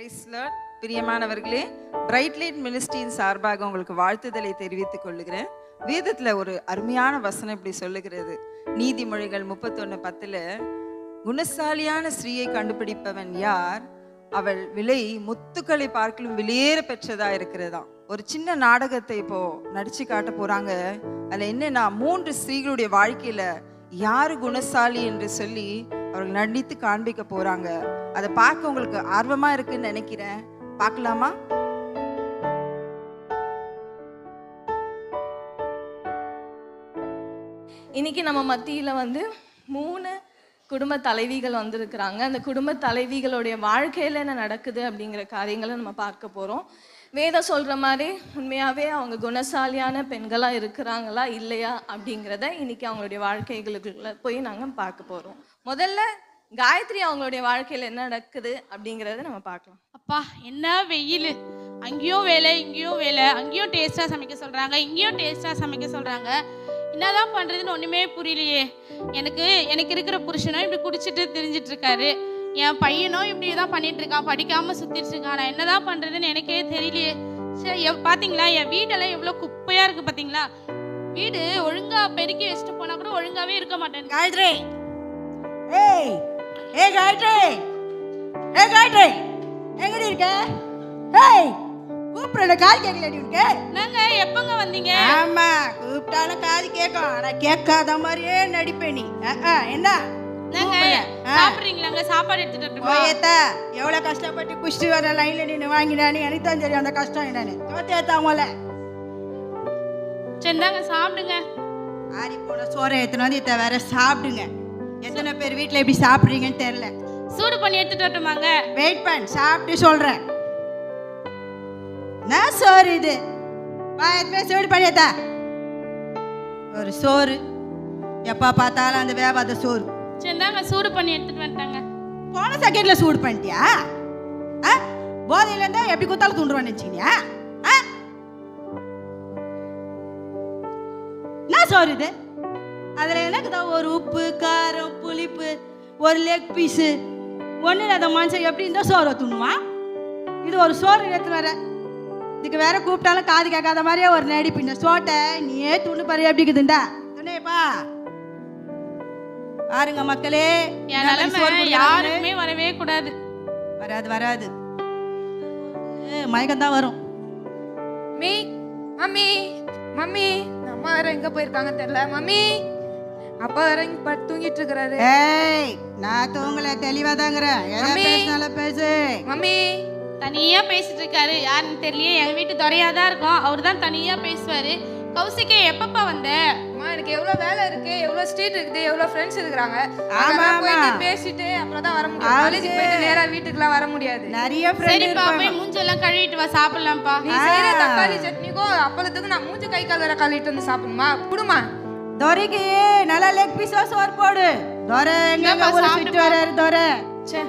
Price lord. பிரியமானவர்களே, bright light மினிஸ்ட்ரியின் சார்பாக உங்களுக்கு வாழ்த்துதலை தெரிவித்துக் கொள்ளுகிறேன். வேதத்துல ஒரு அருமையான வசனம் இப்படி சொல்லுகிறது. நீதிமொழிகள் 31:10 குணசாலியான ஸ்திரீயை கண்டுபிடிப்பவன் யார்? அவள் விலை முத்துக்களை பார்க்கலும் விலையேற பெற்றதா இருக்கிறதாம். ஒரு சின்ன நாடகத்தை இப்போ நடிச்சு காட்ட போறாங்க. அதுல என்னன்னா 3 ஸ்திரீகளுடைய வாழ்க்கையில யாரு குணசாலி என்று சொல்லி அவர்கள் நடித்து காண்பிக்க போறாங்க. அதை பார்க்க உங்களுக்கு ஆர்வமா இருக்குன்னு நினைக்கிறேன். பார்க்கலாமா? இன்னைக்கு நம்ம மத்தியில் 3 குடும்ப தலைவிகள் வந்திருக்கிறாங்க. அந்த குடும்ப தலைவிகளுடைய வாழ்க்கையில் என்ன நடக்குது அப்படிங்கிற காரியங்களை நம்ம பார்க்க போகிறோம். வேதம் சொல்கிற மாதிரி உண்மையாகவே அவங்க குணசாலியான பெண்களாக இருக்கிறாங்களா இல்லையா அப்படிங்கிறத இன்னைக்கு அவங்களுடைய வாழ்க்கைகளுக்குள்ள போய் நாங்கள் பார்க்க போகிறோம். முதல்ல காயத்ரி அவங்களுடைய வாழ்க்கையில் என்ன நடக்குது அப்படிங்கிறத நம்ம பார்க்கலாம். அப்பா என்ன வெயில், அங்கேயும் வேலை இங்கேயும் வேலை, அங்கேயும் டேஸ்ட்டாக சமைக்க சொல்கிறாங்க, இங்கேயும் டேஸ்ட்டாக சமைக்க சொல்கிறாங்க. என்னதான் பண்ணுறதுன்னு ஒன்றுமே புரியலையே. எனக்கு இருக்கிற புருஷனும் இப்படி குடிச்சிட்டு திரிஞ்சிட்டு இருக்காரு, என் பையனும் இப்படி தான் பண்ணிட்டு இருக்கான், படிக்காமல் சுற்றிட்டு இருக்கான். நான் என்னதான் பண்ணுறதுன்னு எனக்கே தெரியலையே. சரி, பார்த்தீங்களா என் வீடெல்லாம் எவ்வளோ குப்பையாக இருக்குது பார்த்தீங்களா? வீடு ஒழுங்காக பெருக்கி வச்சுட்டு போனால் கூட ஒழுங்காகவே இருக்க மாட்டேன். காயத்ரி, ஏய் ஏய் காயத்ரி, ஏய் காயத்ரி, எங்கடி இருக்க? ஏய் கூப்பிடுற கால் கேட்கலடி உனக்கு? நாங்க எப்பங்க வந்தீங்க? ஆமா, கூப்பிட்டாலும் காது கேட்கும், ஆனா கேட்காத மாதிரியே நடிப்பேன் நீ. என்ன நாங்க சாப்பிடுறீங்களாங்க? சாப்பாடு எடுத்துட்டு வரட்டுமா? போயத்தா எவ்வளவு கஷ்டப்பட்டு குஷ்டி வர லைன்ல நின்று வாங்கினானு எனக்கு தான் தெரியும் அந்த கஷ்டம் என்னன்னு. தோத்தேத்தாமல செந்தாங்க சாப்பிடுங்க. ஆரி போன சோறை எத்தனை வந்து இத்த வேற சாப்பிடுங்க. எத்தனை பேர் வீட்டில் எப்படி சாப்பிட்றீங்கன்னு தெரியல. சூடு பண்ணி எடுத்துட்டு வரட்டுமாங்க? வெயிட் பண்ண, சாப்பிட்டு சொல்றேன். நான் சோறு இது எத்தனை சூடு பண்ணியத்தா? ஒரு சோறு எப்ப பார்த்தாலும் அந்த வேவாத சோறு. செந்தாங்க சூடு பண்ணி எடுத்துட்டு வந்துட்டாங்க. போன செகண்ட்ல சூடு பண்ணிட்டியா? போதையில இருந்தா எப்படி குத்தாலும் தூண்டுவான்னு வச்சுக்கியா? என்ன சோறு இது? அதுல எனக்கு தான் ஒரு உப்பு காரம் புளிப்பு ஒரு லெக் பீஸு ஒண்ணு இல்லாத மனுஷன் எப்படி இருந்தா சோறை துண்ணுவா? இது ஒரு சோறு எடுத்து வர, இதுக்கு வேற கூப்பிட்டாலும் காது கேட்காத மாதிரியே ஒரு நடிப்பு. இந்த சோட்டை நீயே துண்ணு பாரு எப்படி இருக்குதுண்டா துண்ணையப்பா. பாருங்க மக்களே, என் நிலைமை யாருக்குமே வரவே கூடாது. வராது வராது, மயக்கம் தான் வரும். மம்மி மம்மி, அம்மா வேற எங்க போயிருக்காங்க தெரியல. மம்மி, அப்பா வேற இங்க தூங்கிட்டு இருக்கிறாரு. ஏய், நான் தூங்கல, தெளிவா தாங்கறேன். எதை பேசினாலும் பேசு. மம்மி தனியா பேசிட்டு இருக்காரு, யாருன்னு தெரியலையே. எங்க வீட்டு துறையாதான் இருக்கும், அவரு தான் தனியா பேசுவாரு. கௌசிகே எப்பப்பா வந்த? அம்மா, எனக்கு எவ்வளவு வேலை இருக்கு, எவ்வளவு ஸ்ட்ரீட் இருக்குது, எவ்வளவு ஃப்ரெண்ட்ஸ் இருக்கிறாங்க. ஆமா போயிட்டு பேசிட்டு அப்புறம் தான் வர முடியும். காலேஜுக்கு போயிட்டு நேரா வீட்டுக்குலாம் வர முடியாது. நிறைய ஃப்ரெண்ட் சரிப்பா, போய் மூஞ்செல்லாம் கழுவிட்டு வா, சாப்பிடலாம்ப்பா. நீ செய்யற தக்காளி சட்னிக்கும் அப்பளத்துக்கும் நான் மூஞ்சி கை கால் வேற கழுவிட்டு வந்து சாப்பிடணுமா? குடுமா துரைக்கு நல்லா லெக் பீஸ் சோறு போடு. துரை எங்க ஊரு சுத்தி வராரு துரை. சே,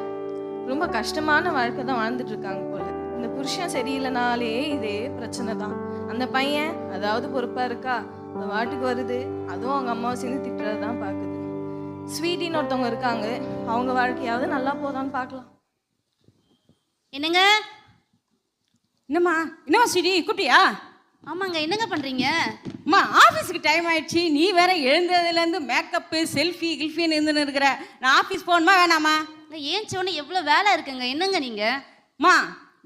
ரொம்ப கஷ்டமான வாழ்க்கை தான் வாழ்ந்துட்டு இருக்காங்க போல. இந்த புருஷன் சரியில்லைனாலே இதே பிரச்சனை தான். அந்த பையன் அதாவது பொறுப்பா இருக்கா, அந்த வாட்டுக்கு வருது, அதுவும் அவங்க அம்மாவை சேர்ந்து திட்டுறதுதான் பார்க்குது. ஸ்வீட்டின்னு ஒருத்தவங்க இருக்காங்க, அவங்க வாழ்க்கையாவது நல்லா போதான்னு பார்க்கலாம். என்னங்க? என்னம்மா ஸ்ரீ கூப்பிட்டியா? ஆமாங்க, என்னங்க பண்றீங்க? அம்மா, ஆஃபீஸுக்கு டைம் ஆயிடுச்சு. நீ வேற எழுந்ததுலேருந்து மேக்கப்பு செல்ஃபி கில்ஃபின்னு இருந்துன்னு இருக்கிற. நான் ஆஃபீஸ் போகணுமா வேணாமா? ஏன் சொன்ன எவ்வளோ வேலை இருக்குங்க. என்னங்க நீங்க? அம்மா,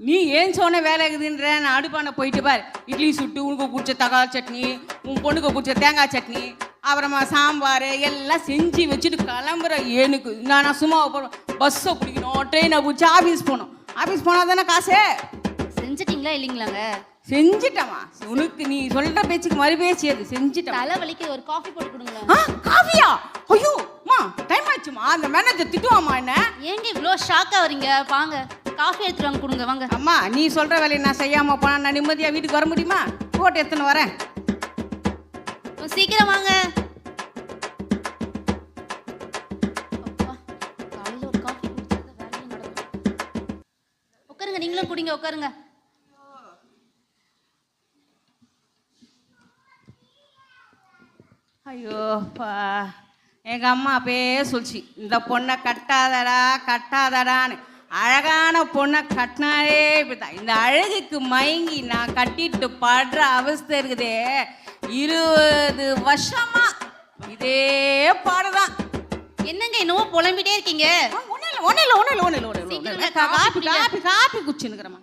நீ ஏன் சொன்ன வேலை இருக்குதுன்ற. நான் அடுப்பான போயிட்டு பார், இட்லி சுட்டு உனக்கு பிடிச்ச தக்காளி சட்னி, உன் பொண்ணுக்கு பிடிச்ச தேங்காய் சட்னி, அப்புறமா சாம்பார் எல்லாம் செஞ்சு வச்சுட்டு கிளம்புற. எனக்கு நான் சும்மா பஸ்ஸை பிடிக்கணும், ட்ரெயினை பிடிச்சி ஆஃபீஸ் போகணும். ஆஃபீஸ் போனால் தானே காசு. செஞ்சிட்டீங்களா இல்லைங்களாங்க? செஞ்சிட்டமா, உனக்கு நீ சொல்ற பேச்சுக்கு மறு பேச்சு அது. செஞ்சிட்டேன். தலை வலிக்கு ஒரு காஃபி போட்டு கொடுங்களா? காஃபியா? ஐயோ அம்மா, டைம் ஆச்சுமா. அந்த மேனேஜர் திட்டுவாமா என்ன. ஏங்க இவ்வளோ ஷாக்கா வரீங்க? வாங்க காஃபி எடுத்துட்டு வாங்க, கொடுங்க வாங்க. அம்மா, நீ சொல்ற வேலையை நான் செய்யாம போனா நான் நிம்மதியா வீட்டுக்கு வர முடியுமா? போட்டு எடுத்துன்னு வரேன். சீக்கிரம் வாங்க. காலையில் ஒரு காஃபி குடிச்சது வேலையும் நடக்கும். உட்காருங்க, நீங்களும் குடிங்க, உட்காருங்க. ஐயோப்பா, எங்கள் அம்மா அப்பயே சொல்லிச்சு, இந்த பொண்ணை கட்டாதடான்னு. அழகான பொண்ணை கட்டினாலே இப்படிதான். இந்த அழகுக்கு மயங்கி நான் கட்டிட்டு படுற அவஸ்தை இருக்குதே, 20 வருஷமா இதே பாடுதான். என்னங்க என்னவோ புலம்பிட்டே இருக்கீங்க. சீக்கிரமே காபி குடிங்க. காப்பி குடிச்சுன்னுக்குறமா.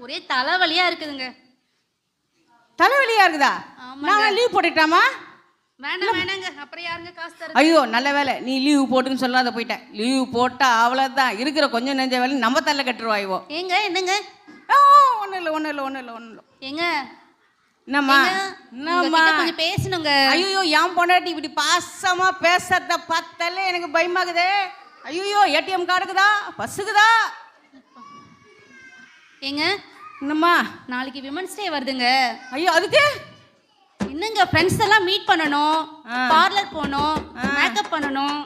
ஒரே தலைவலியா இருக்குதுங்க. தலைவலியா இருக்குதா? ஆமாங்க. நான் லீவ் போட்டுட்டாமா? வேண்டாம் வேணாங்க, அப்புறம் யாருங்க காசு தர? ஐயோ நல்ல வேலை நீ லீவு போட்டுன்னு சொல்லாத போயிட்டேன். லீவு போட்டா அவ்வளோதான், இருக்கிற கொஞ்சம் நெஞ்ச வேலை நம்ம தள்ள கட்டுருவாய்வோ. ஏங்க என்னங்க? ஒன்றும் இல்லை. ஏங்க என்னம்மா உங்ககிட்ட என்னம்மா? கொஞ்சம் பேசணுங்க. ஐயோ என் பொண்டாட்டி இப்படி பாசமா பேசுறத பார்த்தாலே எனக்கு பயமாகுதே. ஐயோ ஏடிஎம் கார்டுக்குதா, பஸ்ஸுக்குதா? ஏங்க என்னம்மா? நாளைக்கு விமன்ஸ் டே வருதுங்க. ஐயோ அதுக்கு என்னங்க ஃப்ரெண்ட்ஸ் எல்லாம் மீட் பண்ணணும், பார்லர் போகணும், மேக்கப் பண்ணணும்.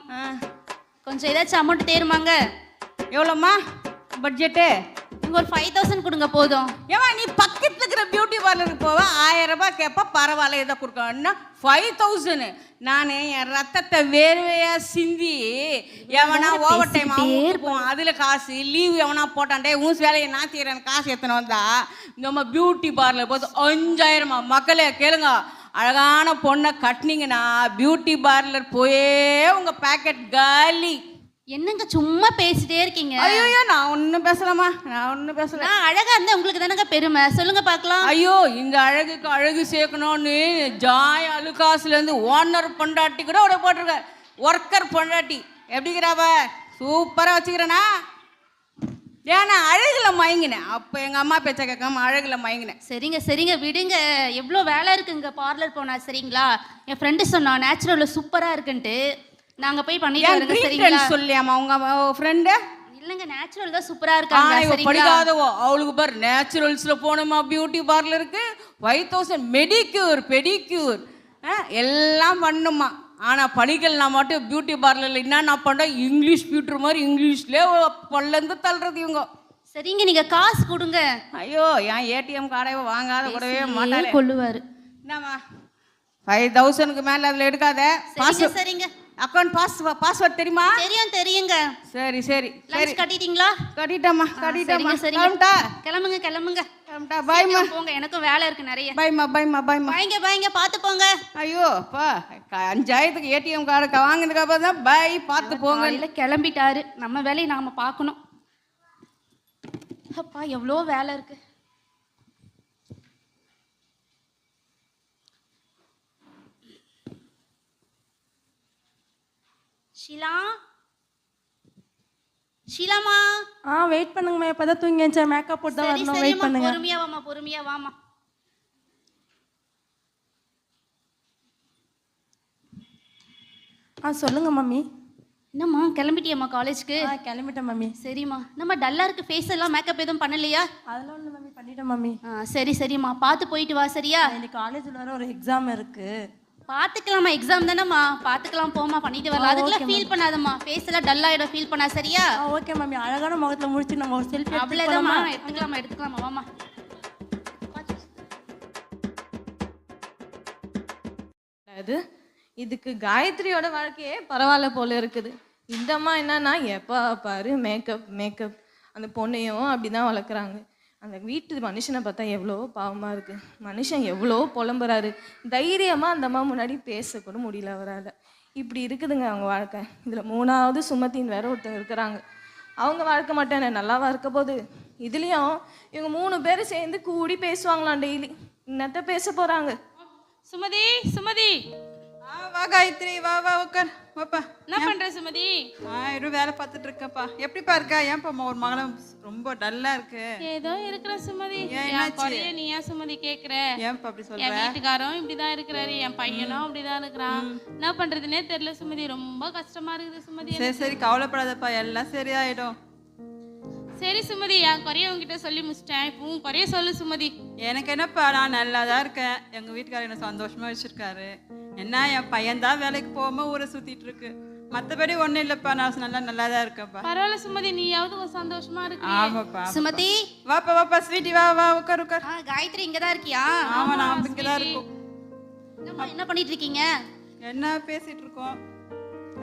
கொஞ்சம் ஏதாச்சும் அமௌண்ட் தேருமாங்க? எவ்வளோம்மா பட்ஜெட்டு? நீங்க ஒரு 5000 கொடுங்க போதும். ஏமா நீ பக்கத்துல இருக்கிற பியூட்டி பார்லருக்கு போவ 1000 ரூபாய் கேட்பா, பரவாயில்ல ஏதோ கொடுக்கணும்னா 5000. நான் என் ரத்தத்தை வேர்வையா சிந்தி எவனா ஓவர் டைம் போவோம், அதுல காசு லீவ் எவனா போட்டான்டே உன் வேலையை நான் செய்யறேன் காசு எத்தனை வந்தா நம்ம பியூட்டி பார்லர் போது 5000. மக்களே கேளுங்க, அழகான பொண்ணை கட்டினீங்கன்னா பியூட்டி பார்லர் போயே உங்க பேக்கெட் காலி. என்னங்க சும்மா பேசிட்டே இருக்கீங்க? ஐயோ நான் ஒன்றும் பேசலாமா, நான் ஒன்றும் பேசல. நான் அழகா இருந்தா உங்களுக்கு தானங்க பெருமை, சொல்லுங்க பார்க்கலாம். ஐயோ இந்த அழகுக்கு அழகு சேர்க்கணும்னு ஜாய் அலுகாசுலேருந்து ஓனர் பொண்டாட்டி கூட ஒரு போட்டிருக்க, ஒர்க்கர் பொண்டாட்டி எப்படிங்கிறாவ சூப்பராக வச்சுக்கிறேனா? ஏன்னா அழகுல மயங்கினேன், அப்போ எங்கள் அம்மா பேச்ச கேட்காம அழகுல மயங்கினேன். சரிங்க விடுங்க, எவ்வளோ வேலை இருக்குங்க பார்லர் போனா. சரிங்களா, என் ஃப்ரெண்டு சொன்னா நேச்சுரலில் சூப்பராக இருக்குன்ட்டு, நாங்கள் போய் பண்ணிட்டு வருங்க. சரிங்களா சொல்லியாமா உங்க ஃப்ரெண்டு? இல்லைங்க நேச்சுரல் தான் சூப்பராக இருக்காங்க. படிக்காதவோ அவளுக்கு பாரு நேச்சுரல்ஸ்ல போனோமா பியூட்டி பார்லருக்கு 5000. மெடிக்யூர் பெடிக்யூர் எல்லாம் பண்ணுமா. ஆனால் படிக்கலாம் மட்டும் பியூட்டி பார்லரில் என்னென்ன பண்ணோம், இங்கிலீஷ் பியூட்டர் மாதிரி இங்கிலீஷ்லேயே பல்லந்து தள்ளுறது இவங்க. சரிங்க நீங்கள் காசு கொடுங்க. ஐயோ என் ஏடிஎம் கார்டை வாங்காத கூடவே மாட்டாலே கொள்ளுவார். என்னம்மா 5000க்கு மேலே அதில் எடுக்காத. சரிங்க அக்கௌண்ட் பாஸ்வேர்ட் தெரியுமா? தெரியுங்க. சரி லஞ்ச் கட்டிட்டீங்களா? கட்டிட்டேம்மா. சரிங்க கிளம்புங்க. பாய்மா. போங்க, எனக்கும் வேலை இருக்கு நிறைய. பாய்மா. பாய்ங்க பார்த்து போங்க. ஐயோ அப்பா 5000க்கு ஏடிஎம் கார்டு வாங்கினதுக்கு அப்புறம் தான் பாய் பார்த்து போங்க. இல்லை கிளம்பிட்டாரு, நம்ம வேலையை நாம பார்க்கணும். அப்பா எவ்வளோ வேலை இருக்கு. ஷீலாமா வெயிட் பண்ணுங்கம்மா, இப்பதான் தூங்கி எந்திரிச்சேன், மேக்கப் போட்டு தான் வரணும். வெயிட் பண்ணுங்க. பொறுமையா வாமா. சொல்லுங்க மம்மி. என்னம்மா கிளம்பிட்டியம்மா காலேஜ்க்கு? கிளம்பிட்டேன் மம்மி. சரிம்மா, நம்ம டல்லா இருக்கு ஃபேஸ் எல்லாம், மேக்கப் எதுவும் பண்ணலையா? அதெல்லாம் ஒன்று மம்மி, பண்ணிட்டேன் மம்மி. சரிம்மா பார்த்து போயிட்டு வா. சரியா, இன்னைக்கு காலேஜில் வர ஒரு எக்ஸாம் இருக்கு. பார்த்துக்கலாமா, எக்ஸாம் தானேம்மா, பார்த்துக்கலாம் போமா, பண்ணிட்டு வரலாம். அதுக்கெல்லாம் ஃபீல் பண்ணாதம்மா, ஃபேஸ் எல்லாம் டல் ஆகிடும், ஃபீல் பண்ணா. சரியா ஓகே மம்மி. அழகான முகத்தில் முடிச்சு நம்ம ஒரு செல்ஃபி அவ்வளோதாம்மா. எடுத்துக்கலாமா வாமா. இதுக்கு காயத்ரியோட வாழ்க்கையே பரவாயில்ல போல இருக்குது. இந்த அம்மா என்னன்னா எப்போ பாரு மேக்கப். அந்த பொண்ணையும் அப்படிதான் வளர்க்குறாங்க. அந்த வீட்டு மனுஷனை பார்த்தா எவ்வளோ பாவமாக இருக்குது. மனுஷன் எவ்வளோ புலம்புறாரு, தைரியமாக அந்த அம்மா முன்னாடி பேசக்கூட முடியல அவரால். இப்படி இருக்குதுங்க அவங்க வாழ்க்கை. இதில் 3வது சுமத்தின் வேற ஒருத்தர் இருக்கிறாங்க. அவங்க வாழ்க்கை மட்டும் என்ன நல்லாவா இருக்க போகுது? இதுலேயும் இவங்க 3 பேர் சேர்ந்து கூடி பேசுவாங்களாம் டெய்லி. என்னத்த பேச போகிறாங்க? சுமதி வா காயத்ரி, வா உட்கார். வாப்பா. என்ன பண்ற சுமதி? இன்னும் வேலை பார்த்துட்டு இருக்கேன்ப்பா. எப்படிப்பா இருக்கா? ஏன்ப்பா ஒரு மகளும் ரொம்ப டல்லா இருக்கு? ஏதோ இருக்கிற சுமதி. நீ ஏன் சுமதி கேக்குற? ஏன்ப்பா அப்படி சொல்ற? என் வீட்டுக்காரரும் இப்படிதான் இருக்கிறாரு, என் பையனும் அப்படிதான் இருக்கிறான். என்ன பண்றதுன்னே தெரியல சுமதி, ரொம்ப கஷ்டமா இருக்குது சுமதி. சரி கவலைப்படாதப்பா, எல்லாம் சரியாயிடும். சரி சுமதி, என் குறைய உங்ககிட்ட சொல்லி முடிச்சிட்டேன். இப்போ உன் குறைய சொல்லு சுமதி. எனக்கு என்னப்பா, நான் நல்லா தான் இருக்கேன். எங்கள் வீட்டுக்காரர் என்ன சந்தோஷமாக வச்சுருக்காரு. என்ன என் பையன்தான் வேலைக்கு போகாமல் ஊரை சுற்றிட்டு இருக்கு. மற்றபடி ஒன்றும் இல்லைப்பா, நான் நல்லா தான் இருக்கேன்ப்பா. பரவாயில்ல சுமதி, நீயாவது ஒரு சந்தோஷமா இருக்கு. ஆமாப்பா. சுமதி வாப்பா ஸ்வீட்டி, வா உட்கார். காயத்ரி இங்கே தான் இருக்கியா? ஆமாம், நான் இங்கே தான் இருக்கோம். என்ன பண்ணிட்டு இருக்கீங்க? என்ன பேசிகிட்டு இருக்கோம்?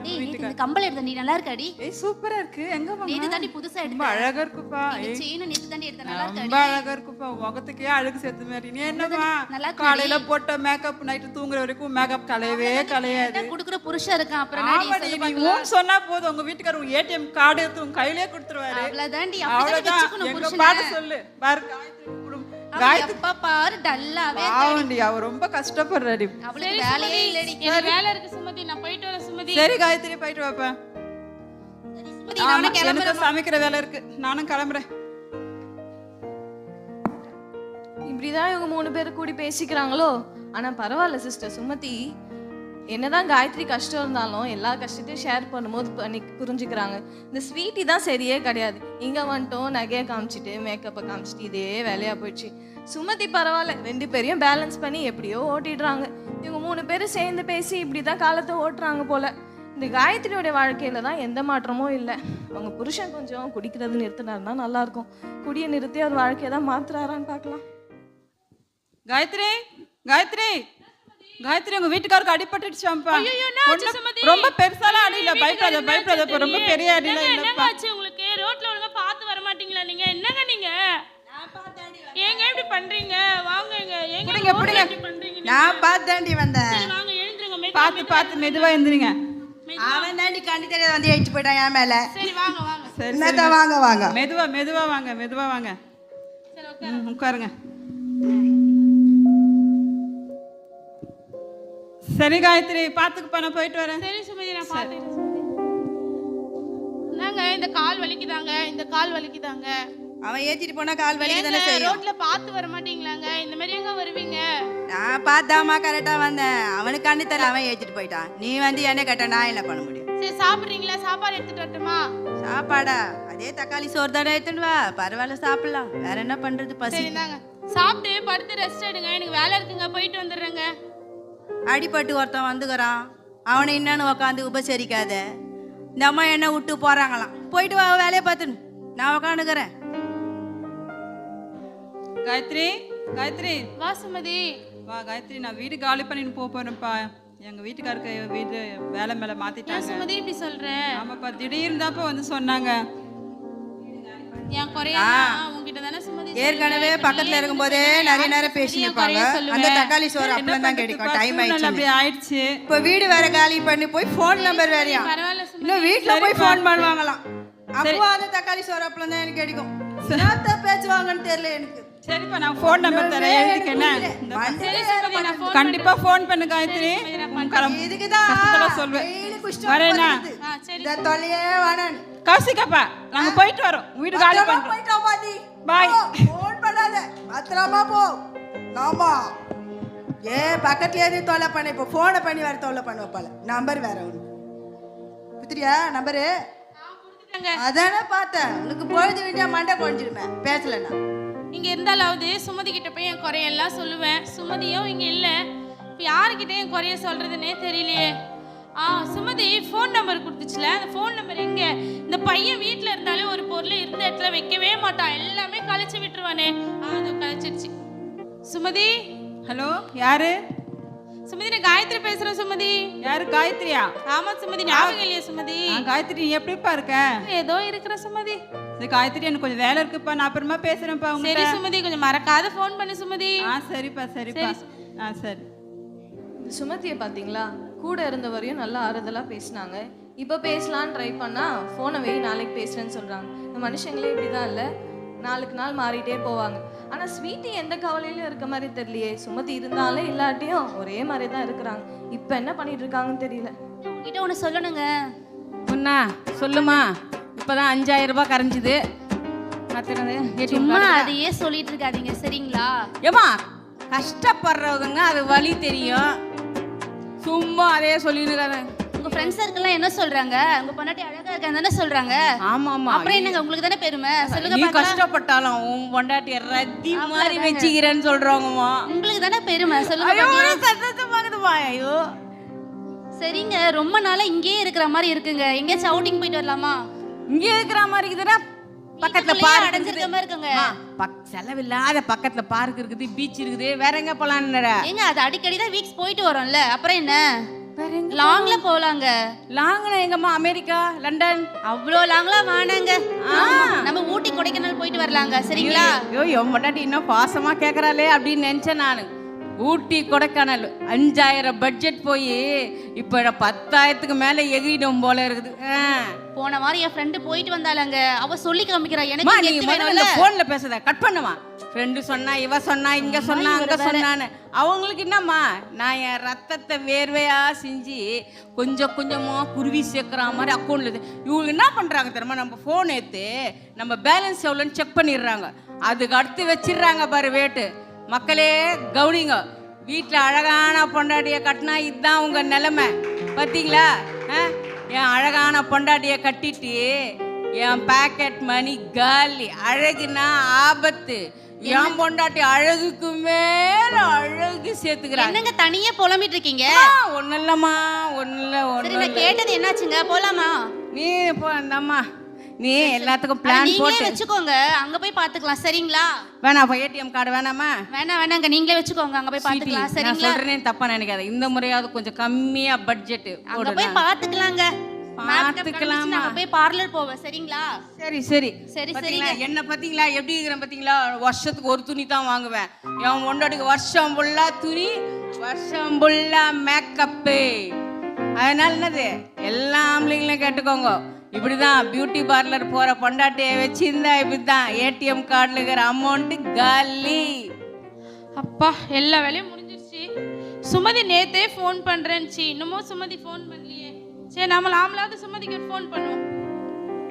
ஏய் நேத்து இந்த கம்பல் எடுத்த நீ நல்லா இருக்காடி. ஏய் சூப்பரா இருக்கு. எங்க நேத்து வாங்குன? தாண்டி புதுசா ரொம்ப எடுத்த. அழகா இருக்குப்பா. இந்த செயின் நேத்து தாண்டி எடுத்த நல்லா ரொம்ப இருக்காடி. அழகா இருக்குப்பா. முகத்துக்கே அழகு சேர்த்த மாதிரி. நீ என்னமா நல்லா இருக்காடி. காலையில போட்ட மேக்கப் நைட்டு தூங்குற வரைக்கும் மேக்கப் கலையவே கலையாது. என்ன குடுக்குற புருஷன் இருக்கான் அப்புறம் என்னடி ஆமாடி, சொல்லு நீ பார்க்கலாம். ஊன்னு சொன்னா போதும் உங்க வீட்டுக்காரர் உங்க ஏடிஎம் கார்டு எடுத்து உங்க கையிலே கொடுத்துருவாரு. அவ்வளவுதாண்டி அப்படிதான் அவ்வளவுதான். வெச்சுக்கணும் எங்க புருஷனை. பாட்டு சொல்லு பாரு காயத்ரி குடும்பம். அவன் எப்ப பாரு டல்லாவே ஆவண்டி அவ ரொம்ப கஷ்டப்படுறாடி. அவளுக்கு வேலையே இல்லடி. எனக்கு வேலை இருக்கு சுமதி, நான் போயிட்டு வரேன் சுமதி. சரி காயத்ரி போயிட்டு வாப்பா. சுமதி ஆமா, நானே எனக்கு கிளம்புறேன். சமைக்கிற வேலை இருக்கு. நானும் கிளம்புறேன். இப்படிதான் இவங்க 3 பேர் கூடி பேசிக்கிறாங்களோ. ஆனா பரவாயில்ல சிஸ்டர் சுமதி, என்னதான் காயத்ரி கஷ்டம் இருந்தாலும் எல்லா கஷ்டத்தையும் ஷேர் பண்ணும்போது புரிஞ்சுக்கிறாங்க. இந்த ஸ்வீட்டி தான் சரியே கிடையாது. இங்க வந்துட்டோம் நகையை காமிச்சிட்டு மேக்கப்பை காமிச்சிட்டு இதே வேலையா போயிடுச்சு. சுமதி பரவாயில்ல, 2 பேரையும் பேலன்ஸ் பண்ணி எப்படியோ ஓட்டிடுறாங்க. இவங்க 3 பேரும் சேர்ந்து பேசி இப்படிதான் காலத்தை ஓட்டுறாங்க போல. இந்த காயத்ரியோட வாழ்க்கையில தான் எந்த மாற்றமும் இல்லை. அவங்க புருஷன் கொஞ்சம் குடிக்கிறது நிறுத்தினாருன்னா நல்லா இருக்கும். குடியை நிறுத்தி அவர் வாழ்க்கையை தான் மாத்துறாரான்னு பார்க்கலாம். காயத்ரி காயத்ரி காயத்ரி உங்க வீட்டுக்காருக்கு அடிபட்டுடுச்சாம்பா. ஐயோ, என்ன ஆச்சு சுமதி? ரொம்ப பெருசாலாம் அடியில. பயப்படாத பயப்படாத. ரொம்ப பெரிய அடியில என்னங்க இல்லப்பா. ஆச்சு உங்களுக்கு? ரோட்ல ஒழுங்கா பார்த்து வர மாட்டீங்களா நீங்க? என்னங்க நீங்க ஏங்க இப்படி பண்றீங்க? வாங்கங்க. ஏங்க புடிங்க, ரோட்ல புடிங்க. இப்படி பண்றீங்க? நான் பார்த்து தாண்டி வந்தேன். சரி, வாங்க எழுந்துருங்க. பார்த்து பார்த்து மெதுவா எந்திரிங்க. அவன் தாண்டி கண்டி தெரியாத வந்து ஏறிட்டு போயிட்டான் என் மேல. சரி வாங்க வாங்க. சரி என்னத்த வாங்க வாங்க. மெதுவா மெதுவா வாங்க மெதுவா வாங்க. சரி உட்காருங்க. சரி காயத்ரி பாத்துக்குப்பா, நான் போயிட்டு வரேன். சரி சுமதி, நான் பார்த்துக்கிறேன் சுமதி. என்னங்க இந்த கால் வலிக்குதாங்க, இந்த கால் வலிக்குதாங்க. அவன் ஏத்திட்டு போனா கால் வலிக்கு தானே ஏங்க, செய்யும். ரோட்ல பார்த்து வர மாட்டீங்களாங்க? இந்த மாதிரி எங்க வருவீங்க? நான் பார்த்தாமா கரெக்டா வந்தேன். அவனுக்கு கண்ணு தர அவன் ஏத்திட்டு போயிட்டான். நீ வந்து என்ன கேட்ட நான் என்ன பண்ண முடியும்? சரி சாப்பிடுறீங்களா? சாப்பாடு எடுத்துட்டு வரட்டுமா? சாப்பாடா? அதே தக்காளி சோறு தானே எடுத்துட்டு வா. பரவாயில்ல சாப்பிடலாம். வேற என்ன பண்றது, பசி. சரி இந்தாங்க சாப்பிட்டு படுத்து ரெஸ்ட் எடுங்க. எனக்கு வேலை இருக்குங்க, போயிட்டு வந்துடுறேங்க. அடிபட்டு ஒருத்தன் வந்துக்கிறான். அவனை என்னன்னு உக்காந்து உபசரிக்காத. இந்த அம்மா என்ன விட்டு போறாங்களாம். போயிட்டு வா வேலையை பார்த்துன்னு. நான் உக்காந்துக்கிறேன். காயத்ரி காயத்ரி வா சுமதி. வா காயத்ரி, நான் வீடு காலி பண்ணிட்டு போறேன்ப்பா. எங்க வீட்டுக்காருக்கு வீடு வேலை மேல ஏன் மாத்திட்டாங்க. சுமதி இப்படி சொல்ற? ஆமாப்பா, திடீர்னு தான்ப்பா வந்து சொன்னாங்க. என் குறையா உங்ககிட்ட தானே சுமதி ஏற்கனவே பக்கத்துல இருக்கும் போதே நிறைய நேரம் பேசினிருப்பாங்க. அந்த தக்காளி சோறு அப்பளம் தான் கிடைக்கும். டைம் சூழ்நிலை அப்படி ஆயிடுச்சு. ஆயிடுச்சு. இப்ப வீடு வேற காலி பண்ணி போய் போன் நம்பர் வேறையா. பரவாயில்ல சுமதி. இன்னும் வீட்டுல போய் போன் பண்ணுவாங்களாம். அப்போ அந்த தக்காளி சோறு அப்பளம் தான் எனக்கு கிடைக்கும். என்னத்த பேசுவாங்கன்னு தெரியல எனக்கு. சரிப்பா, நான் ஃபோன் நம்பர் தரேன், எழுதிக்கணும். சரி சுமதி, நான் phone கண்டிப்பா ஃபோன் பண்ணு காயத்ரி. இதுக்குதான் கஷ்டத்தெல்லாம் சொல்வேன். daily குஷ்டம் வரேனா? வருது. சரி இந்த தொல்லையே வேணாம். கௌசிகாப்பா, நாங்க போயிட்டு வரோம். வீடு காலி பத்திரமா பண்ணிட்டோம். போயிட்டு வா பாட்டி. Bye. ஃபோன் பண்ணாத. பத்திரமா போ. நாமா பக்கத்துல ஏறி தொல்லை பண்ண. இப்போ போனை பண்ணி வேற தொல்லை பண்ணுவாப்பால. நம்பர் வேற ஒன்று புத்திரியா நம்பரு? அதானே பார்த்தேன். உனக்கு பொழுது வேண்டிய மண்டை கொஞ்சிருமே பேசலன்னா. இங்க இருந்தாலாவது சுமதி கிட்ட போய் என் குறையெல்லாம் சொல்லுவேன். சுமதியும் இங்க இல்ல. இப்ப யாருக்கிட்ட என் குறைய சொல்றதுன்னே தெரியலையே. சுமதி ஃபோன் நம்பர் கொடுத்துச்சுல, அந்த ஃபோன் நம்பர் எங்க? இந்த பையன் வீட்டுல இருந்தாலே ஒரு பொருளை இருந்த இடத்துல வைக்கவே மாட்டான். எல்லாமே கழிச்சு விட்டுருவானே. அது கழிச்சிருச்சு. சுமதி. ஹலோ, யாரு? சுமதி, நான் காயத்ரி பேசுறேன். சுமதி. யாரு? காயத்ரியா? ஆமா சுமதி, ஞாபகம் இல்லையா சுமதி? காயத்ரி, நீ எப்படிப்பா இருக்க? ஏதோ இருக்கிற சுமதி. சரி காயத்ரி, எனக்கு கொஞ்சம் வேலை இருக்குப்பா. நான் அப்புறமா பேசுறேன்ப்பா. சரி சுமதி, கொஞ்சம் மறக்காத ஃபோன் பண்ணு சுமதி. சரிப்பா சரிப்பா. சரி. சுமதியை பார்த்தீங்களா? கூட இருந்தவரையும் நல்லா ஆறுதலா பேசினாங்க. இப்போ பேசலான்னு ட்ரை பண்ணா ஃபோனை வை, நாளைக்கு பேசுறேன்னு சொல்றாங்க. இந்த மனுஷங்களே இப்படிதான் இல்லை, நாளுக்கு நாள் மாறிட்டே போவாங்க. ஆனா ஸ்வீட்டி எந்த கவலையிலும் இருக்க மாதிரி தெரியலையே. சுமதி இருந்தாலும் இல்லாட்டியும் ஒரே மாதிரி தான் இருக்கிறாங்க. இப்போ என்ன பண்ணிட்டு இருக்காங்கன்னு தெரியல. உங்ககிட்ட ஒன்று சொல்லணுங்க. ஒண்ணா சொல்லுமா. இப்பதான் 5000 ரூபாய் கரைஞ்சுது. சும்மா அதையே சொல்லிட்டு இருக்காதீங்க சரிங்களா? ஏமா கஷ்டப்படுறவங்க அது வலி தெரியும். சும்மா அதே சொல்லிருக்காங்க. உங்க ஃப்ரெண்ட்ஸ் சர்க்கிள்லாம் என்ன சொல்றாங்க? உங்க பொண்டாட்டி அழகா இருக்கான்னு தானே சொல்றாங்க. ஆமா ஆமா. அப்புறம் என்னங்க உங்களுக்கு தானே பெருமை. சொல்லுங்க நீ பார்க்கலாம். கஷ்டப்பட்டாலும் உன் பொண்டாட்டி ரத்தி மாதிரி வச்சுக்கிறேன்னு சொல்றாங்கம்மா. உங்களுக்கு தானே பெருமை. சொல்லுங்க பார்க்கலாம். சந்தோஷமாகுதுமா. ஐயோ சரிங்க, ரொம்ப நாளா இங்கேயே இருக்கிற மாதிரி இருக்குங்க. எங்கேயாச்சும் அவுட்டிங் போயிட்டு வரலாமா? இங்கே இருக்கிற மாதிரி இருக்குதுன்னா பக்கத்துல வீட்டுக்குள்ளேயே பார்க் அடைஞ்சிருக்க மாதிரி இருக்குங்க. செலவில்லாத பக்கத்துல பார்க் இருக்குது, பீச் இருக்குது. வேற எங்க போலான்னு? ஏங்க அது அடிக்கடி தான் வீக்ஸ் போயிட்டு வரோம்ல, அப்புறம் என்ன? லாங்ல போலாங்க. லாங்னா எங்கம்மா? America, London? அவ்வளோ லாங்லாம் வேணாங்க. நம்ம ஊட்டி கொடைக்கானல் போயிட்டு வரலாங்க, சரிங்களா? ஐயோ என் முன்னாடி இன்னும் பாசமா கேட்கறாளே அப்படின்னு நினைச்சேன் நான். ஊட்டி கொடைக்கானல் 5000 பட்ஜெட் போய் இப்போ 10,000க்கு மேலே எகிரிடும் போல இருக்குது. போன வாரம் என் ஃப்ரெண்டு போயிட்டு வந்தாலங்க. அவ சொல்லி காமிக்கிறா. நீ எனக்கு முதல்ல போன்ல பேசுத கட் பண்ணுமா? ஃப்ரெண்டு சொன்னா, இவ சொன்னா, இங்க சொன்னா, அங்க சொன்னான்னு. அவங்களுக்கு என்னம்மா, நான் என் ரத்தத்தை வேர்வையா செஞ்சு கொஞ்சம் கொஞ்சமா குருவி சேர்க்குற மாதிரி அக்கௌண்ட்ல இவங்க என்ன பண்றாங்க தெரியுமா? நம்ம போன் எடுத்து நம்ம பேலன்ஸ் எவ்வளோன்னு செக் பண்ணிடுறாங்க. அதுக்கு அடுத்து வச்சிடுறாங்க பாரு வேட்டு. மக்களே கவுனிங்க, வீட்டில் அழகான பொண்டாட்டியை கட்டினா இதுதான் உங்க நிலைமை. பார்த்தீங்களா? என் அழகான பொண்டாட்டியை கட்டிட்டு என் பாக்கெட் மணி காலி. அழகுனா ஆபத்து. என் பொண்டாட்டி அழகுக்கு மேல அழகு சேர்த்துக்கிறாங்க. என்னங்க தனியா புலம்பிட்டு இருக்கீங்க? ஒன்னும் இல்லம்மா, ஒன்னும் இல்லை. சரி, நான் கேட்டது என்னாச்சுங்க? போலாமா? நீ போ அந்தம்மா, நீ எல்லாத்துக்கும் பிளான் போட்டு வச்சுக்கோங்க. அங்க போய் பாத்துக்கலாம், சரிங்களா? வேணாம், ஏடிஎம் கார்டு வேணாமா? வேணாங்க, நீங்களே வச்சுக்கோங்க. அங்க போய் பாத்துக்கலாம், நான் சரிங்களா? சொல்றேனே தப்பா நினைக்காத. இந்த முறையாவது கொஞ்சம் கம்மியா பட்ஜெட் அங்க போய் பாத்துக்கலாங்க. பாத்துக்கலாமா? போய் பார்லர் போவேன், சரிங்களா? சரி சரி சரி சரிங்க. என்ன பாத்தீங்களா எப்படி இருக்கிறேன் பாத்தீங்களா? வருஷத்துக்கு ஒரு துணி தான் வாங்குவேன். என் பொண்டாட்டிக்கு வருஷம் ஃபுல்லா துணி, வருஷம் ஃபுல்லா மேக்கப்பு. அதனால என்னது, எல்லா ஆம்பளைங்களும் கேட்டுக்கோங்க, இப்படிதான் பியூட்டி பார்லர் போற பொண்டாட்டியை வச்சிருந்தா இப்படிதான் ஏடிஎம் கார்டுல இருக்கிற அமௌண்ட் காலி. அப்பா, எல்லா வேலையும் முடிஞ்சிருச்சு. சுமதி நேத்தே ஃபோன் பண்றேன்னுச்சு, இன்னமும் சுமதி ஃபோன் பண்ணலையே. சரி, நாமளாவது சுமதிக்கு ஃபோன் பண்ணுவோம்.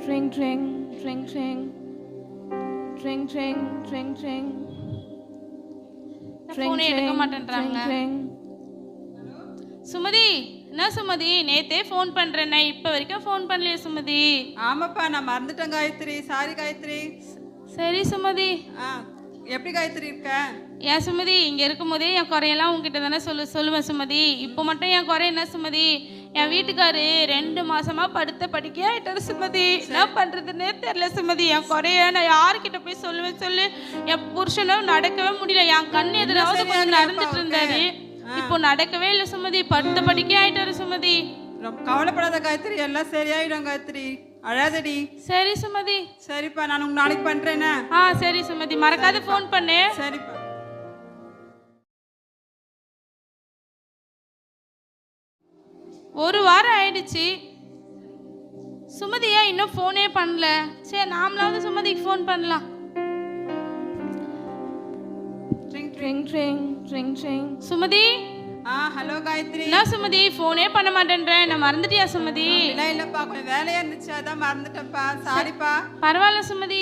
ட்ரிங் ட்ரிங் ட்ரிங் ட்ரிங் ட்ரிங் ட்ரிங் ட்ரிங் ட்ரிங் ஃபோனே எடுக்க மாட்டேன்றாங்க. சுமதி, என்ன சுமதி, நேத்தே ஃபோன் பண்றேன், இப்ப வரைக்கும் ஃபோன் பண்ணலையே சுமதி. ஆமாப்பா, நான் மறந்துட்டேன் காயத்ரி. சாரி காயத்ரி. சரி சுமதி. எப்படி காயத்ரி இருக்க? ஏன் சுமதி, இங்க இருக்கும் போதே என் குறையெல்லாம் உங்ககிட்ட தானே சொல்லுவேன் சுமதி. இப்போ மட்டும் என் குறை என்ன சுமதி? என் வீட்டுக்காரு 2 மாசமா படுத்த படிக்கையா ஆயிட்டாரு சுமதி. என்ன பண்றதுன்னே தெரியல சுமதி. என் குறைய நான் யாருக்கிட்ட போய் சொல்லுவேன் சொல்லு? என் புருஷனும் நடக்கவே முடியல. என் கண் எதிராவது கொஞ்சம் நடந்துட்டு இருந்தாரு, இப்போ நடக்கவே இல்லை சுமதி. படுத்த படிக்கையா ஆயிட்டாரு சுமதி. கவலைப்படாத காயத்ரி, எல்லாம் சரியாயிடும் காயத்ரி. அழாதடி. சரி சுமதி. சரிப்பா, நான் உங்களுக்கு நாளைக்கு பண்றேன்னா? சரி சுமதி, மறக்காத ஃபோன் பண்ணு. சரிப்பா. ஒரு வாரம் ஆயிடுச்சு, சுமதியா இன்னும் ஃபோனே பண்ணல. சரி, நாமளாவது சுமதிக்கு ஃபோன் பண்ணலாம். ட்ரிங் ட்ரிங் ட்ரிங் ட்ரிங் ட்ரிங். சுமதி. ஹலோ காயத்ரி. என்ன சுமதி, ஃபோனே பண்ண மாட்டேன்றேன், நான் மறந்துட்டியா சுமதி? இல்லப்பா, கொஞ்சம் வேலையா இருந்துச்சு, அதான் மறந்துட்டேன்ப்பா. சாரிப்பா. பரவாயில்ல சுமதி.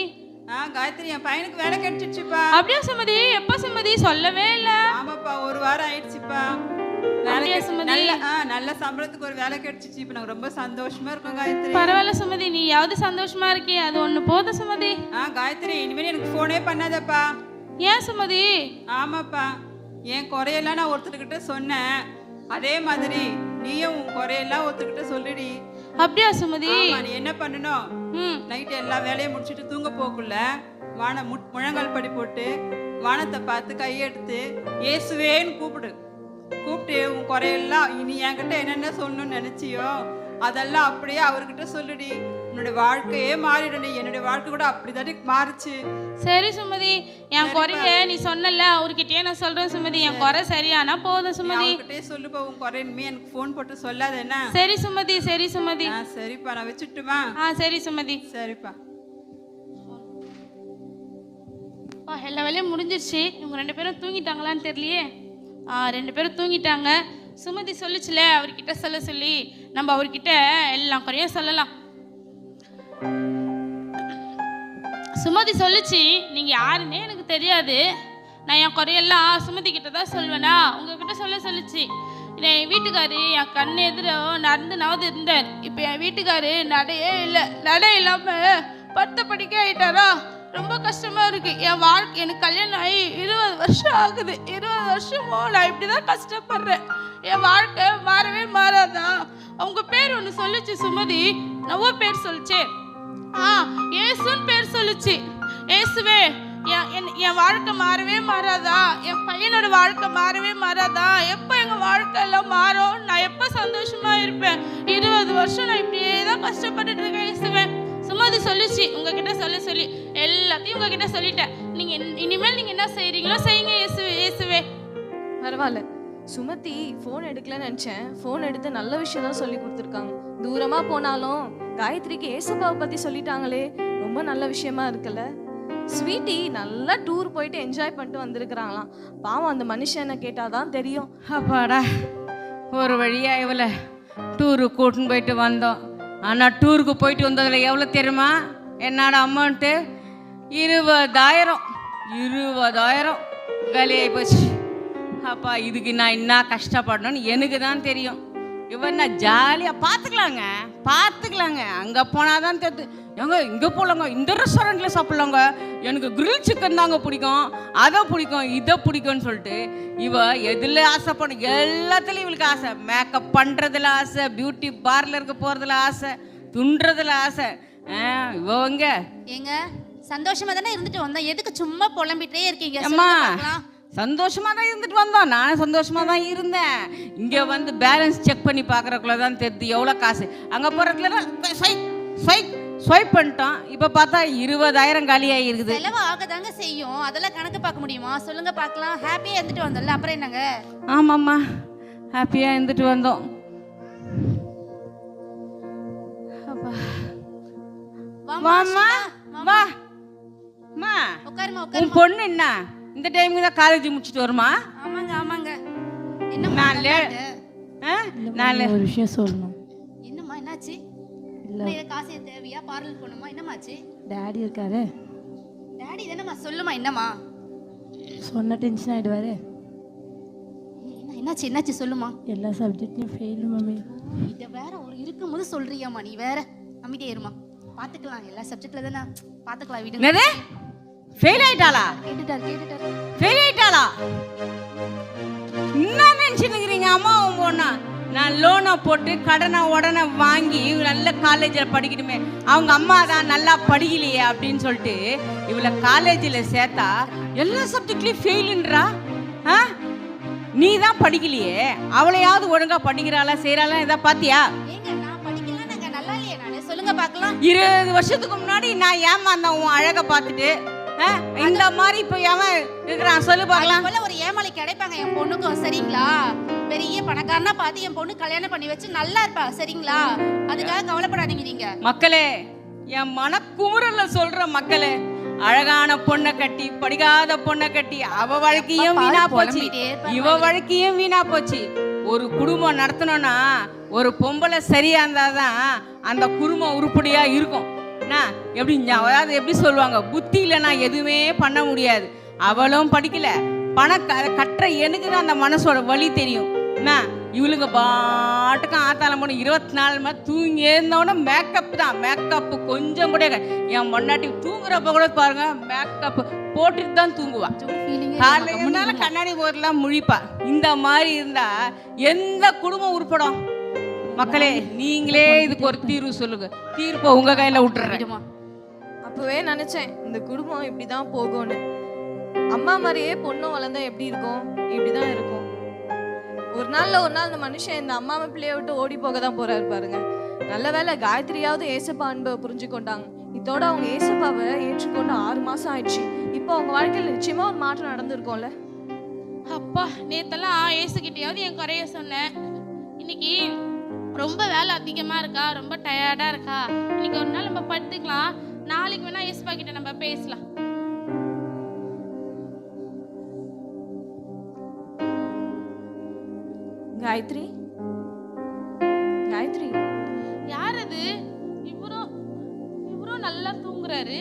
காயத்ரி, என் பையனுக்கு வேலை கிடைச்சிடுச்சுப்பா. அப்படியா சுமதி? எப்ப சுமதி? சொல்லவே இல்ல. ஆமாப்பா, ஒரு வாரம் ஆயிடுச்சுப்பா. நல்ல சம்பளத்துக்கு ஒரு வேலை கிடைச்சிச்சு. இப்ப நாங்க ரொம்ப சந்தோஷமா இருக்கோம் காயத்ரி. பரவாயில்ல சுமதி, நீயாவது சந்தோஷமா இருக்கே, அது ஒண்ணு போதும் சுமதி. காயத்ரி, இனிமேல் எனக்கு போனே பண்ணாதப்பா. ஏன் சுமதி? ஆமாப்பா, என் குறையெல்லாம் நான் ஒருத்தர்கிட்ட சொன்னேன், அதே மாதிரி நீயும் உன் குறையெல்லாம் ஒருத்தர்கிட்ட சொல்லுடி. அப்படியா சுமதி? நீ என்ன பண்ணணும், நைட்டு எல்லா வேலையும் முடிச்சுட்டு தூங்க போக்குள்ள முழங்கால் படி போட்டு வானத்தை பார்த்து கையெடுத்து இயேசுவேன்னு கூப்பிட்டு உன் குறையெல்லாம் இனி என்கிட்ட என்னென்ன சொல்லணும்னு நினைச்சியோ அதெல்லாம் அப்படியே அவர்கிட்ட சொல்லுடி. உன்னுடைய வாழ்க்கையே மாறிடும். என்னுடைய வாழ்க்கை கூட அப்படிதானே மாறுச்சு. சரி சுமதி, என் குறைய நீ சொன்னல, அவர்கிட்டயே நான் சொல்றேன் சுமதி. என் குறை சரியானா போதும் சுமதி. அவர்கிட்டே சொல்லுப்பா உன் குறை. இனிமே எனக்கு ஃபோன் போட்டு சொல்லாத என்ன? சரி சுமதி, சரி சுமதி. சரிப்பா, நான் வச்சுட்டுமா? சரி சுமதி. சரிப்பா. எல்லா வேலையும் முடிஞ்சிருச்சு. இவங்க 2 பேரும் தூங்கிட்டாங்களான்னு தெரியலையே. 2 பேரும் தூங்கிட்டாங்க. சுமதி சொல்லிச்சுல அவர்கிட்ட சொல்ல சொல்லி, நம்ம அவர்கிட்ட எல்லா குறையும் சொல்லலாம். சுமதி சொல்லிச்சு, நீங்க யாருன்னே எனக்கு தெரியாது, நான் என் குறையெல்லாம் சுமதி கிட்ட தான் சொல்வேனா, உங்ககிட்ட சொல்லிச்சு. என் வீட்டுக்காரு என் கண் எதிர நடந்து இருந்தார். இப்போ என் வீட்டுக்காரு நடையே இல்லை, நடை இல்லாம படுத்த படிக்க ஆயிட்டாரா. ரொம்ப கஷ்டமா இருக்கு. என் வாழ்க்கை, எனக்கு கல்யாணம் ஆகி 20 வருஷம் ஆகுது. 20 வருஷமோ நான் இப்படிதான் கஷ்டப்படுறேன். என் வாழ்க்கை மாறவே மாறாதா? அவங்க பேர் ஒன்று சொல்லிச்சு சுமதி. நவ பேர் சொல்லிச்சு. ஏசுன்னு பேர் சொல்லிச்சு. ஏசுவே, என் வாழ்க்கை மாறவே மாறாதா? என் பையனோட வாழ்க்கை மாறவே மாறாதா? எப்போ எங்கள் வாழ்க்கை எல்லாம் மாறும்? நான் எப்போ சந்தோஷமா இருப்பேன்? 20 வருஷம் நான் இப்படியே தான் கஷ்டப்பட்டுட்டு இருக்கேன் இயேசுவே. சுமதி சொல்லிச்சு உங்ககிட்ட சொல்லி எல்லாத்தையும் உங்ககிட்ட சொல்லிட்டேன். நீங்கள் இனிமேல் நீங்கள் என்ன செய்கிறீங்களோ செய்யுங்க இயேசுவே. பரவாயில்ல, சுமதி ஃபோன் எடுக்கலன்னு நினச்சேன். ஃபோன் எடுத்து நல்ல விஷயம் தான் சொல்லி கொடுத்துருக்காங்க. தூரமாக போனாலும் காயத்ரிக்கு ஏசப்பாவை பற்றி சொல்லிட்டாங்களே, ரொம்ப நல்ல விஷயமா இருக்குல்ல. ஸ்வீட்டி நல்லா டூர் போயிட்டு என்ஜாய் பண்ணிட்டு வந்திருக்கிறாங்களாம். பாவம் அந்த மனுஷனை கேட்டாதான் தெரியும். அப்பாடா, ஒரு வழியாக இவளை டூருக்கு கூட்டின்னு போயிட்டு வந்தோம். ஆனால் டூருக்கு போயிட்டு வந்ததில் எவ்வளோ தெரியுமா என்னோட அமௌண்ட்டு? 20,000 காலியாகி போச்சு. அப்பா, இதுக்கு நான் என்ன கஷ்டப்படணும்னு எனக்கு தான் தெரியும். இவன் நான் ஜாலியாக பார்த்துக்கலாங்க. அங்கே போனால் தான் தெரியுது. ஏங்க இங்கே போகலாங்க, இந்த ரெஸ்டாரண்ட்டில் சாப்பிட்லாங்க, எனக்கு கிரில் சிக்கன் தாங்க பிடிக்கும், அதை பிடிக்கும், இதை பிடிக்கும்னு சொல்லிட்டு இவ எதில் ஆசைப்படும்? எல்லாத்துலேயும் இவளுக்கு ஆசை. மேக்கப் பண்ணுறதுல ஆசை, பியூட்டி பார்லருக்கு போகிறதுல ஆசை, துண்டுறதுல ஆசை. இவங்க ஏங்க சந்தோஷமா தானே இருந்துட்டு வந்தோம், எதுக்கு சும்மா புலம்பிட்டே இருக்கீங்க? அம்மா சந்தோஷமாக தான் இருந்துட்டு வந்தோம். நானும் சந்தோஷமாக தான் இருந்தேன். இங்கே வந்து பேலன்ஸ் செக் பண்ணி பார்க்குறக்குள்ள தான் தெரியுது எவ்வளோ காசு. அங்கே போகிறதுல ஸ்வைப் பண்ணிட்டோம். இப்போ பார்த்தா 20,000 காலியாக இருக்குது. செலவு ஆகதாங்க செய்யும், அதெல்லாம் கணக்கு பார்க்க முடியுமா? சொல்லுங்க பார்க்கலாம். ஹாப்பியாக இருந்துட்டு வந்தோம்ல, அப்புறம் என்னங்க? ஆமாம்மா, ஹாப்பியாக இருந்துட்டு வந்தோம். வாம்மா, வா அம்மா. உட்காருமா உன் உட்காருமா. பொண்ணு என்ன இந்த டைமுக்கு தான் காலேஜ் முடிச்சுட்டு வருமா? ஆமாங்க. என்னம்மா நான் ஒரு விஷயம் சொல்லணும். என்னம்மா என்னாச்சு? இல்லை இதை காசு தேவையா? பார்லர் போகணுமா? என்னமாச்சு? டேடி இருக்காரு. டாடி என்னம்மா? சொல்லுமா என்னம்மா? சொன்ன டென்ஷன் ஆகிடுவாரு. என்னாச்சு சொல்லுமா. எல்லா சப்ஜெக்ட்லையும் ஃபெயிலு மம்மி. இதை வேற ஒரு இருக்கும்போது சொல்றியாம்மா, நீ வேற அமைதியா இருமா. பார்த்துக்கலாம், எல்லா சப்ஜெக்ட்ல தானே பார்த்துக்கலாம். விடுங்க. என்னது? ஃபெயில் ஆயிட்டாளா? கேட்டுட்டாரு. ஃபெயில் ஆயிட்டாளா? என்ன நினைச்சுக்கிறீங்க அம்மாவும் பொண்ணா? நான் லோனை போட்டு கடனை உடனே வாங்கி நல்ல காலேஜில் படிக்கணுமே, அவங்க அம்மா தான் நல்லா படிக்கலையே அப்படின்னு சொல்லிட்டு இவளை காலேஜில் சேர்த்தா எல்லா சப்ஜெக்ட்லையும் ஃபெயிலுன்றா. நீ தான் படிக்கலையே, அவளையாவது ஒழுங்கா படிக்கிறாளா செய்யறாளா இதை பாத்தியா? ஏங்க நான் படிக்கலன்னாங்க, நல்லா இல்லையே நானே. சொல்லுங்க பார்க்கலாம். 20 வருஷத்துக்கு முன்னாடி நான் ஏமாந்தேன் உன் அழகை பார்த்துட்டு. இந்த மாதிரி இப்போ எவன் இருக்கிறான் சொல்லு பார்க்கலாம். போல ஒரு ஏமாளி கிடைப்பாங்க என் பொண்ணுக்கும், சரிங்களா? பெரிய பணக்காரனா பார்த்து என் பொண்ணு கல்யாணம் பண்ணி வச்சு நல்லா இருப்பா, சரிங்களா? அதுக்காக கவலைப்படாதீங்க நீங்க. மக்களே, என் மனக்குமுறல சொல்ற மக்களே, அழகான பொண்ணை கட்டி படிக்காத பொண்ணை கட்டி அவ வாழ்க்கையும் வீணா போச்சு, இவ வாழ்க்கையும் வீணா போச்சு. ஒரு குடும்பம் நடத்தணும்னா ஒரு பொம்பளை சரியா இருந்தாதான் அந்த குடும்பம் உருப்படியா இருக்கும். எப்படி அதாவது எப்படி சொல்லுவாங்க, புத்தி இல்லைன்னா எதுவுமே பண்ண முடியாது. அவளும் படிக்கல, பணம் கட்டுற எனக்கு தான் அந்த மனசோட வலி தெரியும். இவளுங்க பாட்டுக்கும் ஆத்தாலம் போன 24 மணி தூங்கி இருந்தோடனே மேக்கப் கொஞ்சம் கூட. என் பொண்டாட்டி தூங்குறப்ப கூட பாருங்க மேக்கப் போட்டுட்டு தான் தூங்குவா. காலையில கண்ணாடி போடலாம் முழிப்பா. இந்த மாதிரி இருந்தா எந்த குடும்பம் உருப்படும்? மக்களே, நீங்களே இதுக்கு ஒரு தீர்வு சொல்லுங்க. தீர்ப்பை உங்க கையில விட்டுறேன். அப்பவே நினைச்சேன் இந்த குடும்பம் இப்படிதான் போகும்னு. அம்மா மாதிரியே பொண்ணும் வளர்ந்தா எப்படி இருக்கும்? இப்படிதான் இருக்கும். ஒரு நாள் இந்த மனுஷன் இந்த அம்மாவை பிள்ளைய விட்டு ஓடி போக தான் போறாரு பாருங்க. நல்ல வேளை காயத்ரியாவது ஏசப்பா அன்பை புரிஞ்சு கொண்டாங்க. இதோட அவங்க ஏசப்பாவை ஏற்றுக்கொண்டு 6 மாசம் ஆயிடுச்சு. இப்போ அவங்க வாழ்க்கையில் நிச்சயமா ஒரு மாற்றம் நடந்திருக்கும்ல. அப்பா, நேத்தெல்லாம் ஏசுகிட்டையாவது என் குறைய சொன்னேன். இன்னைக்கு ரொம்ப வேலை அதிகமா இருக்கா, ரொம்ப டயர்டா இருக்கா, இன்னைக்கு ஒரு நாள் நம்ம படுத்துக்கலாம், நாளைக்கு வேணா ஏசப்பா கிட்ட நம்ம பேசலாம். காயத்ரி யார் அது? இவரும் நல்லா தூங்குறாரு.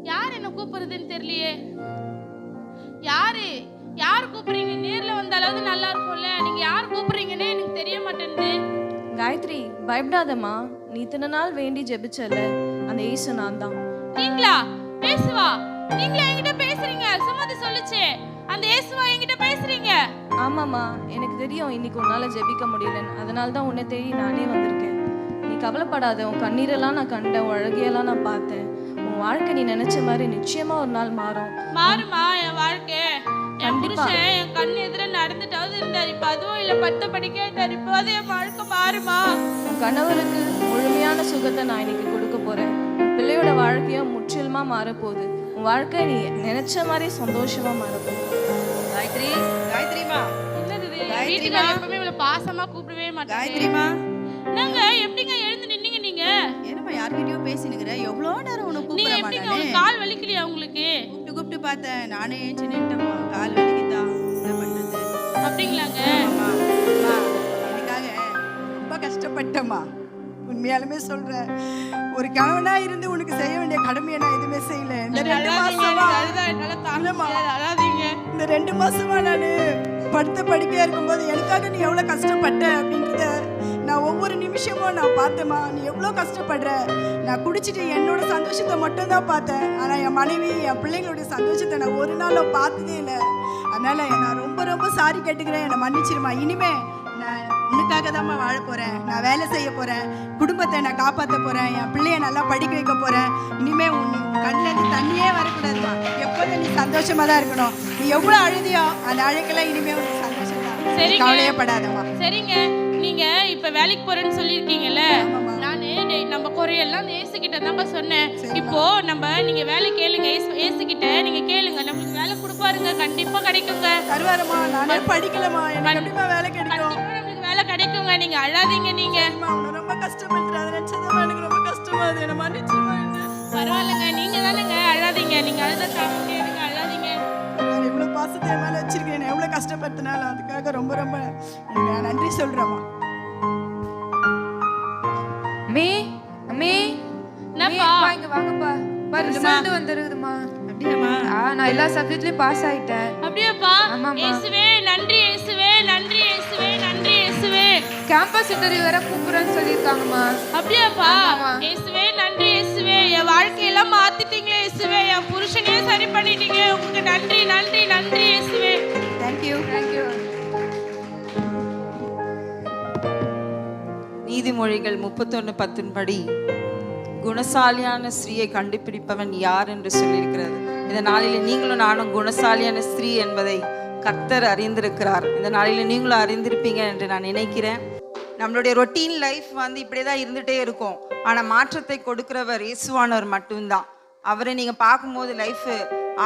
யார் என்ன கூப்பிடுறதுன்னு தெரியலையே. யார் கூப்பிடுறீங்க? நேர்ல வந்தாலாவது நல்லா இருக்கும்ல. நீங்க யார் கூப்பிடுறீங்கன்னே எனக்கு தெரிய மாட்டேங்குது. காயத்ரி, பயப்படாதம்மா. நீ இத்தனை நாள் வேண்டி ஜெபிச்சல அந்த இயேசு நான் தான். நீங்களா? பேசுவா? நீங்களா என்கிட்ட பேசுறீங்க? சுமதி சொல்லுச்சே, அந்த இயேசுவா என்கிட்ட பேசுறீங்க? ஆமாம்மா, எனக்கு தெரியும் இன்னைக்கு உன்னால ஜெபிக்க முடியலன்னு. அதனால தான் உன்னை தேடி நானே வந்திருக்கேன். நீ கவலைப்படாத. உன் கண்ணீரெல்லாம் நான் கண்டேன், உன் அழகையெல்லாம் நான் பார்த்தேன். உன் வாழ்க்கை நீ நினைச்ச மாதிரி நிச்சயமா ஒரு நாள் மாறும். மாறுமா என் வாழ்க்கை? என் புருஷன் என் கண் எதிர நடந்துட்டாவது இருந்தார், இப்ப அதுவும் இல்ல, 10 படிக்காட்டார், இப்போ அது என் வாழ்க்கை மாறுமா? உன் கணவருக்கு முழுமையான சுகத்தை நான் இன்னைக்கு கொடுக்க போறேன். உன் பிள்ளையோட வாழ்க்கையும் முற்றிலுமா மாறப்போகுது. உன் வாழ்க்கை நீ நினைச்ச மாதிரி சந்தோஷமா மாறப்போகுது. காயத்ரி, காயத்ரிமா, என்னது இது? என் வீட்டுக்காரர் எப்பவுமே இவ்வளவு பாசமா கூப்பிடவே மாட்டாங்க. காயத்ரிமா, என்னங்க எப்படிங்க எழுந்து நின்னீங்க நீங்க? என்னம்மா யார்கிட்டயோ பேசினுக்கிற? எவ்வளோ நேரம் உனக்கு நீங்க கூப்பிடுறேன் எப்படிங்க, நானு. உங்களுக்கு கால் வலிக்கலையா உங்களுக்கு? கூப்பிட்டு பார்த்தேன், நானே ஏஞ்சி நின்ட்டேம்மா. கால் வலிக்குதான், என்ன பண்றது? அப்படிங்களாங்க? ஆமாம்மா. அம்மா, எனக்காக ரொம்ப கஷ்டப்பட்டேம்மா. உண்மையாலுமே சொல்றேன். ஒரு கணவனா இருந்து உனக்கு செய்ய வேண்டிய கடமையை நான் எதுவுமே செய்யல. இந்த 2 மாசமா இல்லம்மா. இந்த 2 மாசமா நான் படுத்த படுக்கையா இருக்கும்போது எனக்காக நீ எவ்வளோ கஷ்டப்பட்ட அப்படின்றத நான் ஒவ்வொரு நிமிஷமும் நான் பார்த்தேம்மா. நீ எவ்வளோ கஷ்டப்படுற. நான் குடிச்சிட்டு என்னோட சந்தோஷத்தை மட்டும் தான் பார்த்தேன். ஆனால் என் மனைவி என் பிள்ளைங்களுடைய சந்தோஷத்தை நான் ஒரு நாளும் பார்த்ததே இல்லை. அதனால நான் ரொம்ப ரொம்ப சாரி கேட்டுக்கிறேன். என்னை மன்னிச்சிருமா. இனிமே நான் உனக்காக தான்மா வாழ போகிறேன். நான் வேலை செய்ய போகிறேன். குடும்பத்தை நான் காப்பாற்ற போகிறேன். என் பிள்ளைய நல்லா படிக்க வைக்க போகிறேன். இனிமே உன் கண்ணிலேருந்து தண்ணியே வரக்கூடாதுமா. எப்போதும் நீ சந்தோஷமாக தான் இருக்கணும். நீ எவ்வளோ அழுதியோ அந்த அழுக்கெல்லாம் இனிமே உனக்கு சந்தோஷம் தான். சரிங்க. கவலையப்படாதம்மா. சரிங்க, நீங்க இப்ப வேலைக்கு போறேன்னு சொல்லியிருக்கீங்கல்ல, நானு நம்ம குறையெல்லாம் ஏசுகிட்ட தாங்க சொன்னேன். இப்போ நீங்க வேலை கேளுங்க, ஏசுகிட்ட நீங்க கேளுங்க, நம்மளுக்கு வேலை கொடுப்பாருங்க, கண்டிப்பா கிடைக்குங்க. தருவாரம்மா. நானே படிக்கலம்மா. எனக்கு எப்படிமா வேலை கிடைக்கும்? கண்டிப்பா நம்மளுக்கு வேலை கிடைக்குங்க, நீங்க அழாதீங்க. நீங்க உன்னை ரொம்ப கஷ்டப்படுத்துறேன். அதை நினைச்சதான் எனக்கு ரொம்ப கஷ்டமா இருக்கு. என்ன மன்னிச்சிருமா. பரவாயில்லைங்க, நீங்க தானேங்க, அழாதீங்க. நீங்க அழுத தாங்க முடியாதுங்க, அழாதீங்க. இவ்வளோ பாசத்தை என் மேலே வச்சிருக்கேன். என்னை எவ்வளோ கஷ்டப்படுத்தினாலும் அதுக்காக ரொம்ப ரொம்ப நான் நன்றி சொல்கிறேம்மா. அம்மி அம்மி என்னப்பா? அப்பா, இங்க வாங்கப்பா. ரிசல்ட் வந்துருக்குதுமா. அப்படியாம்மா? நான் எல்லா சப்ஜெக்ட்லயும் பாஸ் ஆயிட்டேன். அப்படியாப்பா? ஆமாம்மா. இயேசுவே நன்றி, இயேசுவே நன்றி, இயேசுவே நன்றி, இயேசுவே. கேம்பஸ் இன்டர்வியூ வேற கூப்பிடுறேன்னு சொல்லியிருக்காங்கம்மா. அப்படியாப்பா? ஆமாம்மா. இயேசுவே நன்றி, இயேசுவே. என் வாழ்க்கையெல்லாம் மாத்திட்டீங்க இயேசுவே. என் புருஷனையே சரி பண்ணிட்டீங்க. உங்களுக்கு நன்றி, நன்றி, நன்றி இயேசுவே. தேங்க்யூ. தேங்க்யூ. நீதிமொழிகள் 31:10 படி குணசாலியான ஸ்திரீயை கண்டுபிடிப்பவன் யார் என்று சொல்லியிருக்கிறது. இந்த நாளில் நீங்களும் நானும் குணசாலியான ஸ்திரீ என்பதை கர்த்தர் அறிந்திருக்கிறார். இந்த நாளில் நீங்களும் அறிந்திருப்பீங்க என்று நான் நினைக்கிறேன். நம்மளுடைய ரொட்டீன் லைஃப் இப்படியே தான் இருந்துகிட்டே இருக்கும். ஆனால் மாற்றத்தை கொடுக்கிறவர் இயேசுவானவர் மட்டும்தான். அவரை நீங்கள் பார்க்கும்போது லைஃப்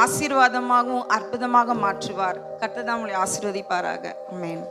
ஆசீர்வாதமாகவும் அற்புதமாக மாற்றுவார். கர்த்தர் தான் உங்களை ஆசீர்வதிப்பாராக. ஆமென்.